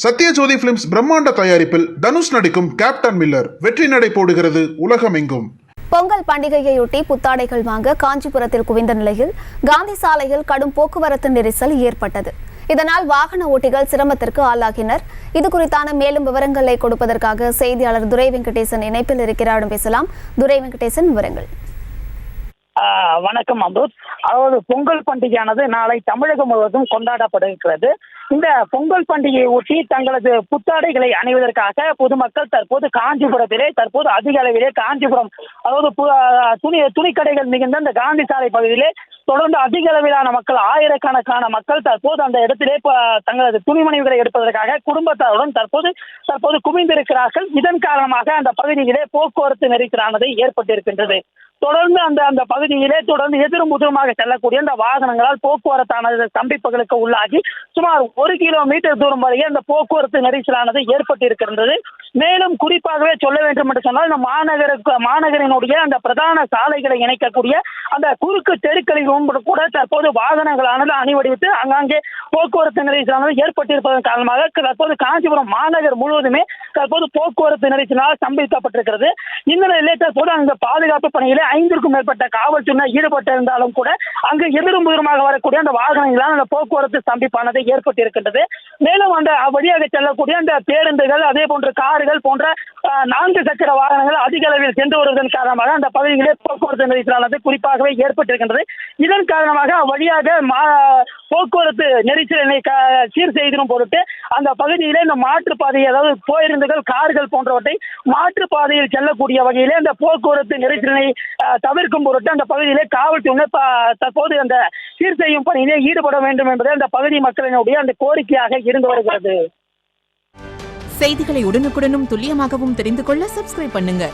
Sathyajothi films பிரம்மாண்ட தயாரிப்பில் தனுஷ் நடிக்கும் கேப்டன் மில்லர் வெற்றி நடை போடுகிறது உலகமெங்கும். பொங்கல் பண்டிகையையொட்டி புத்தாடைகள் வாங்க காஞ்சிபுரத்தில் குவிந்த நிலையில் காந்தி சாலையில் கடும் போக்குவரத்து நெரிசல் ஏற்பட்டது. இதனால் வாகன ஓட்டிகள் சிரமத்திற்கு ஆளாகினர். இது குறித்தான மேலும் விவரங்களை கொடுப்பதற்காக செய்தியாளர் துரை வெங்கடேசன் இணைப்பில் இருக்கிறார். பேசலாம். துரை வெங்கடேசன், விவரங்கள். வணக்கம் அம்ருத். அதாவது பொங்கல் பண்டிகையானது நாளை தமிழகம் முழுவதும் கொண்டாடப்படுகிறது. இந்த பொங்கல் பண்டிகையை ஒட்டி தங்களது புத்தாடைகளை அணிவதற்காக பொதுமக்கள் தற்போது காஞ்சிபுரத்திலே அதிக அளவிலே காஞ்சிபுரம் அதாவது துணிக்கடைகள் மிகுந்த இந்த காந்தி சாலை பகுதியிலே தொடர்ந்து அதிக அளவிலான மக்கள், ஆயிரக்கணக்கான மக்கள் தற்போது அந்த இடத்திலே தங்களது துணிமணிகளை எடுப்பதற்காக குடும்பத்தாருடன் தற்போது குவிந்திருக்கிறார்கள். இதன் காரணமாக அந்த பகுதியிலே போக்குவரத்து நெரிசலானது ஏற்பட்டிருக்கின்றது. தொடர்ந்து அந்த பகுதியிலே தொடர்ந்து எதிரும் புதிருமாக செல்லக்கூடிய அந்த வாகனங்களால் போக்குவரத்தானது ஸ்தம்பிப்புகளுக்கு உள்ளாகி சுமார் 1 கிலோமீட்டர் தூரம் வரையே அந்த போக்குவரத்து நெரிசலானது ஏற்பட்டிருக்கின்றது. மேலும் குறிப்பாகவே சொல்ல வேண்டும் என்று சொன்னால், இந்த மாநகரினுடைய அந்த பிரதான சாலைகளை இணைக்கக்கூடிய அந்த குறுக்கு தெருக்களில் கூட தற்போது வாகனங்களானது அணிவடித்து அங்காங்கே போக்குவரத்து நெரிசலானது ஏற்பட்டிருப்பதன் காரணமாக தற்போது காஞ்சிபுரம் மாநகர் முழுவதுமே தற்போது போக்குவரத்து நெரிசலால் ஸ்தம்பிக்கப்பட்டிருக்கிறது. இந்த நிலையிலே தற்போது அங்கு பாதுகாப்பு பணியிலே 5க்கும் மேற்பட்ட காவல்துறையினர் ஈடுபட்டிருந்தாலும் கூட அங்கு எதிரும் புதிருமாக வரக்கூடிய அந்த வாகனங்களால் அந்த போக்குவரத்து ஸ்தம்பிப்பானது ஏற்பட்டிருக்கின்றது. மேலும் அந்த வழியாக செல்லக்கூடிய அந்த பேருந்துகள், அதே போன்று கார்கள் போன்ற 4 சக்கர வாகனங்கள் அதிக அளவில் சென்று வருவதன் காரணமாக அந்த பகுதியிலே போக்குவரத்து நெரிசலானது குறிப்பாகவே ஏற்பட்டிருக்கின்றது. இதன் காரணமாக வழியாக போக்குவரத்து நெரிசலை சீர் செய்திடும் பொருட்டு அந்த பகுதியிலே இந்த மாற்றுப்பாதையை, அதாவது பேருந்துகள், கார்கள் போன்றவற்றை மாற்றுப்பாதையில் செல்லக்கூடிய வகையிலே அந்த போக்குவரத்து நெரிசலை தவிர்க்கும் பொருட்டு அந்த பகுதியிலே காவல்துறையினர் தற்போது அந்த சீர் செய்யும் பணியிலே ஈடுபட வேண்டும் என்பது அந்த பகுதி மக்களினுடைய அந்த கோரிக்கையாக இருந்து வருகிறது. செய்திகளை உடனுக்குடனும் துல்லியமாகவும் தெரிந்து கொள்ள சப்ஸ்கிரைப் பண்ணுங்க.